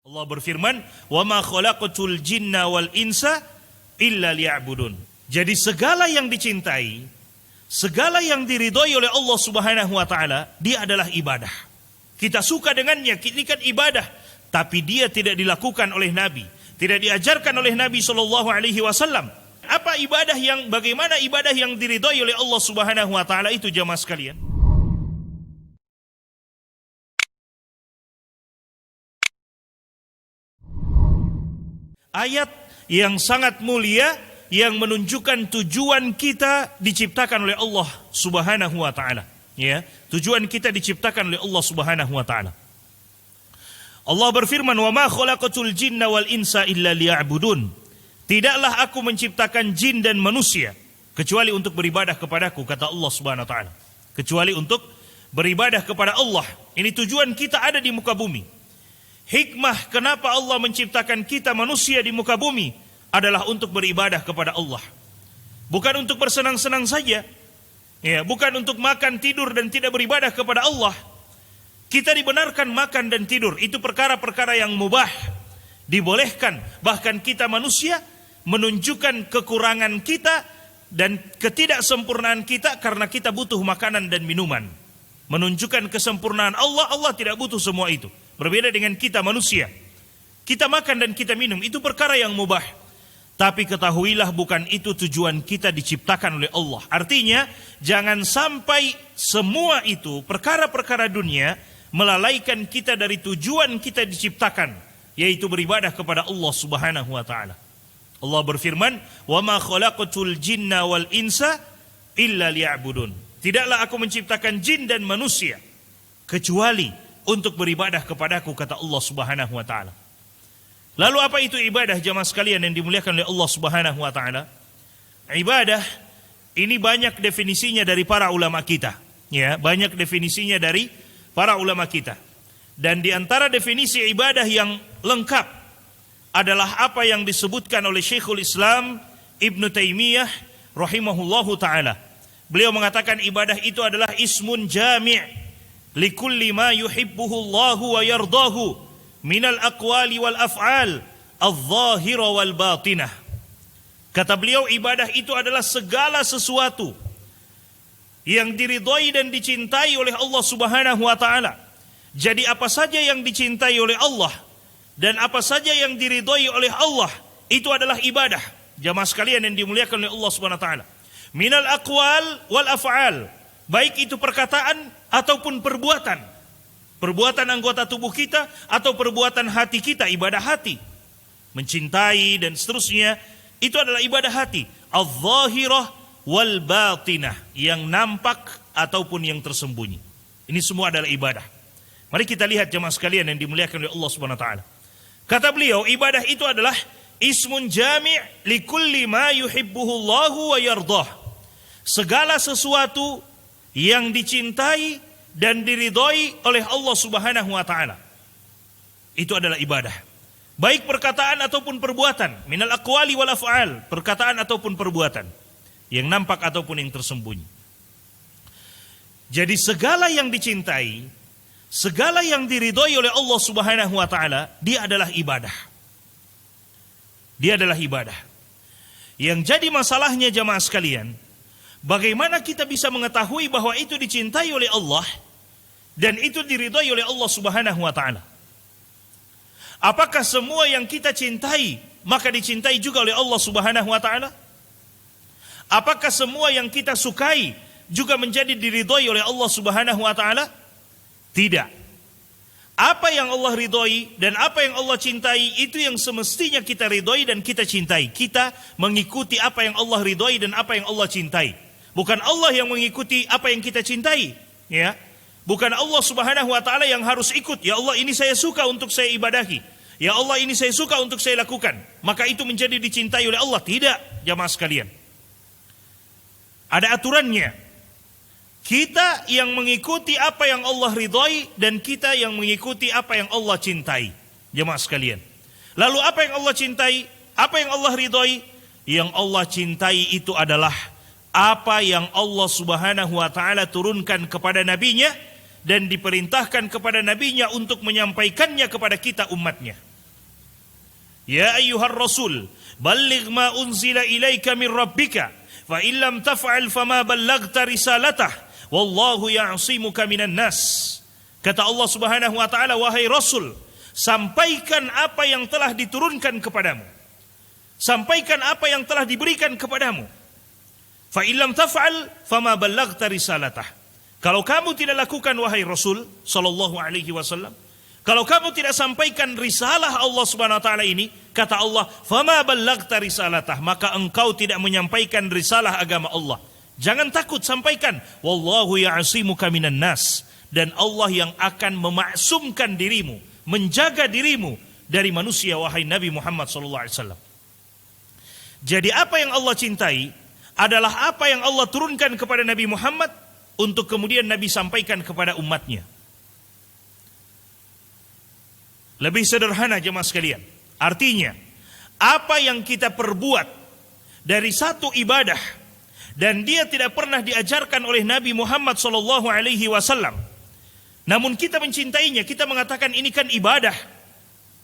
Allah berfirman, "Wa ma khalaqatul jinna wal insa illa liya'budun." Jadi segala yang dicintai, segala yang diridhoi oleh Allah Subhanahu wa taala, dia adalah ibadah. Kita suka dengannya, ini kan ibadah, tapi dia tidak dilakukan oleh Nabi, tidak diajarkan oleh Nabi sallallahu alaihi wasallam. Apa ibadah yang bagaimana ibadah yang diridhoi oleh Allah Subhanahu wa taala itu, jamaah sekalian? Ayat yang sangat mulia yang menunjukkan tujuan kita diciptakan oleh Allah Subhanahu wa taala, ya. Tujuan kita diciptakan oleh Allah Subhanahu wa taala. Allah berfirman, "Wa ma khalaqatul jinna wal insa illa liya'budun." Tidaklah aku menciptakan jin dan manusia kecuali untuk beribadah kepadaku, kata Allah Subhanahu wa taala. Kecuali untuk beribadah kepada Allah. Ini tujuan kita ada di muka bumi. Hikmah kenapa Allah menciptakan kita manusia di muka bumi adalah untuk beribadah kepada Allah. Bukan untuk bersenang-senang saja. Ya, bukan untuk makan, tidur dan tidak beribadah kepada Allah. Kita dibenarkan makan dan tidur, itu perkara-perkara yang mubah, dibolehkan. Bahkan kita manusia menunjukkan kekurangan kita dan ketidaksempurnaan kita karena kita butuh makanan dan minuman. Menunjukkan kesempurnaan Allah, Allah tidak butuh semua itu. Berbeda dengan kita manusia. Kita makan dan kita minum, itu perkara yang mubah. Tapi ketahuilah bukan itu tujuan kita diciptakan oleh Allah. Artinya, jangan sampai semua itu, perkara-perkara dunia, melalaikan kita dari tujuan kita diciptakan, yaitu beribadah kepada Allah Subhanahu wa taala. Allah berfirman, "Wa ma khalaqatul jinna wal insa illa liya'budun." Tidaklah aku menciptakan jin dan manusia kecuali untuk beribadah kepadaku, kata Allah Subhanahu wa taala. Lalu apa itu ibadah, jamaah sekalian yang dimuliakan oleh Allah Subhanahu wa taala? Ibadah ini banyak definisinya dari para ulama kita, ya, banyak definisinya dari para ulama kita. Dan di antara definisi ibadah yang lengkap adalah apa yang disebutkan oleh Syekhul Islam Ibnu Taimiyah rahimahullahu taala. Beliau mengatakan ibadah itu adalah ismun jami' likulli ma yuhibbuhu Allahu wa yardahu minal aqwali wal af'al adh-dhahira wal batinah. Kata beliau, ibadah itu adalah segala sesuatu yang diridhoi dan dicintai oleh Allah Subhanahu wa taala. Jadi apa saja yang dicintai oleh Allah dan apa saja yang diridhoi oleh Allah, itu adalah ibadah. Jamaah sekalian yang dimuliakan oleh Allah Subhanahu wa taala. Minal aqwal wal af'al, baik itu perkataan ataupun perbuatan. Perbuatan anggota tubuh kita atau perbuatan hati kita, ibadah hati. Mencintai dan seterusnya, itu adalah ibadah hati. Al-zahirah wal batinah, yang nampak ataupun yang tersembunyi. Ini semua adalah ibadah. Mari kita lihat jemaah sekalian yang dimuliakan oleh Allah Subhanahu wa taala. Kata beliau, ibadah itu adalah ismun jami' likulli ma yuhibbuhu Allahu wa yardah. Segala sesuatu yang dicintai dan diridhoi oleh Allah Subhanahu wa taala, itu adalah ibadah. Baik perkataan ataupun perbuatan, minal aqwali wal af'al, perkataan ataupun perbuatan, yang nampak ataupun yang tersembunyi. Jadi segala yang dicintai, segala yang diridhoi oleh Allah Subhanahu wa taala, dia adalah ibadah. Dia adalah ibadah. Yang jadi masalahnya jamaah sekalian, bagaimana kita bisa mengetahui bahwa itu dicintai oleh Allah dan itu diridhai oleh Allah Subhanahu wa taala? Apakah semua yang kita cintai maka dicintai juga oleh Allah Subhanahu wa taala? Apakah semua yang kita sukai juga menjadi diridhai oleh Allah Subhanahu wa taala? Tidak. Apa yang Allah ridhoi dan apa yang Allah cintai, itu yang semestinya kita ridhoi dan kita cintai. Kita mengikuti apa yang Allah ridhoi dan apa yang Allah cintai. Bukan Allah yang mengikuti apa yang kita cintai, ya. Bukan Allah Subhanahu wa taala yang harus ikut. Ya Allah, ini saya suka untuk saya ibadahi. Ya Allah, ini saya suka untuk saya lakukan, maka itu menjadi dicintai oleh Allah. Tidak, jamaah sekalian. Ada aturannya. Kita yang mengikuti apa yang Allah ridhai dan kita yang mengikuti apa yang Allah cintai, jamaah sekalian. Lalu apa yang Allah cintai, apa yang Allah ridhai? Yang Allah cintai itu adalah apa yang Allah Subhanahu wa taala turunkan kepada nabinya dan diperintahkan kepada nabinya untuk menyampaikannya kepada kita umatnya. Ya ayyuhar rasul, balligh ma unzila ilaika min rabbika, fa in lam taf'al fama ballaghta risalatah, wallahu ya'simuka minan nas. Kata Allah Subhanahu wa taala, wahai Rasul, sampaikan apa yang telah diturunkan kepadamu. Sampaikan apa yang telah diberikan kepadamu. Fa in lam taf'al fama ballaghta risalatah. Kalau kamu tidak lakukan, wahai Rasul sallallahu alaihi wasallam, kalau kamu tidak sampaikan risalah Allah Subhanahu wa taala ini, kata Allah, fama ballaghta risalatah, maka engkau tidak menyampaikan risalah agama Allah. Jangan takut, sampaikan. Wallahu ya'simuka minan nas, dan Allah yang akan memaksumkan dirimu, menjaga dirimu dari manusia, wahai Nabi Muhammad sallallahu alaihi wasallam. Jadi apa yang Allah cintai adalah apa yang Allah turunkan kepada Nabi Muhammad untuk kemudian Nabi sampaikan kepada umatnya. Lebih sederhana jemaah sekalian. Artinya, apa yang kita perbuat dari satu ibadah dan dia tidak pernah diajarkan oleh Nabi Muhammad sallallahu alaihi wasallam, namun kita mencintainya, kita mengatakan ini kan ibadah,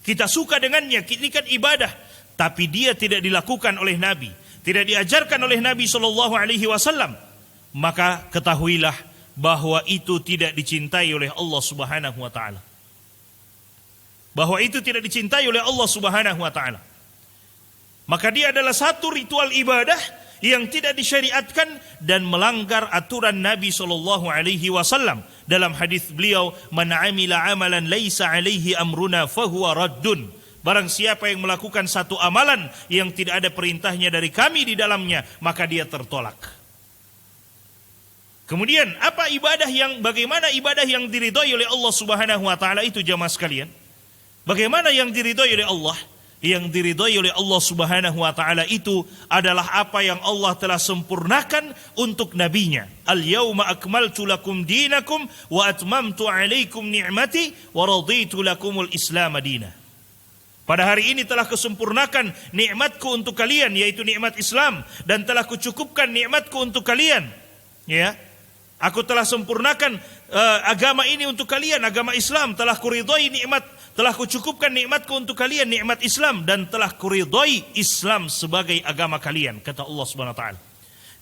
kita suka dengannya, ini kan ibadah, tapi dia tidak dilakukan oleh Nabi, tidak diajarkan oleh Nabi sallallahu alaihi wasallam, maka ketahuilah bahwa itu tidak dicintai oleh Allah Subhanahu wa taala. Bahwa itu tidak dicintai oleh Allah Subhanahu wa taala. Maka dia adalah satu ritual ibadah yang tidak disyariatkan dan melanggar aturan Nabi sallallahu alaihi wasallam. Dalam hadis beliau, "Man 'amila 'amalan laisa 'alaihi amruna fahuwa raddun." Barang siapa yang melakukan satu amalan yang tidak ada perintahnya dari kami di dalamnya, maka dia tertolak. Kemudian bagaimana ibadah yang diridhai oleh Allah Subhanahu wa taala itu jamaah sekalian? Bagaimana yang diridhai oleh Allah? Yang diridhai oleh Allah Subhanahu wa taala itu adalah apa yang Allah telah sempurnakan untuk nabinya. Al-yauma akmaltu lakum dinakum wa atmamtu 'alaikum ni'mati wa raditu lakumul Islam madina. Pada hari ini telah kusempurnakan nikmatku untuk kalian, yaitu nikmat Islam, dan telah kucukupkan nikmatku untuk kalian. Ya. Aku telah sempurnakan agama ini untuk kalian, agama Islam, telah kuridhai nikmat, telah kucukupkan nikmatku untuk kalian, nikmat Islam, dan telah kuridhai Islam sebagai agama kalian, kata Allah Subhanahu wa taala.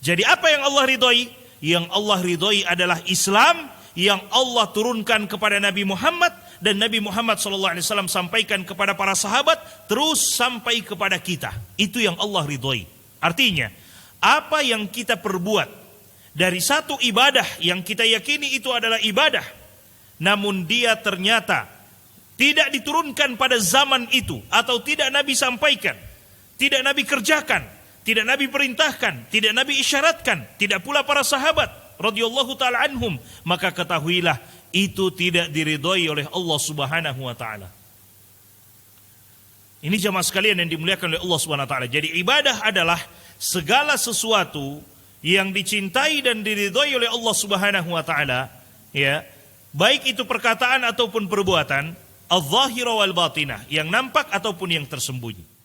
Jadi apa yang Allah ridhai? Yang Allah ridhai adalah Islam yang Allah turunkan kepada Nabi Muhammad, dan Nabi Muhammad SAW sampaikan kepada para sahabat, terus sampai kepada kita. Itu yang Allah ridhai. Artinya, apa yang kita perbuat dari satu ibadah yang kita yakini itu adalah ibadah, namun dia ternyata tidak diturunkan pada zaman itu, atau tidak Nabi sampaikan, tidak Nabi kerjakan, tidak Nabi perintahkan, tidak Nabi isyaratkan, tidak pula para sahabat radhiyallahu taala anhum, maka ketahuilah itu tidak diridhai oleh Allah Subhanahu wa taala. Ini jamaah sekalian yang dimuliakan oleh Allah Subhanahu wa taala. Jadi ibadah adalah segala sesuatu yang dicintai dan diridhai oleh Allah Subhanahu wa taala, ya, baik itu perkataan ataupun perbuatan, al-zahira wal batinah, yang nampak ataupun yang tersembunyi.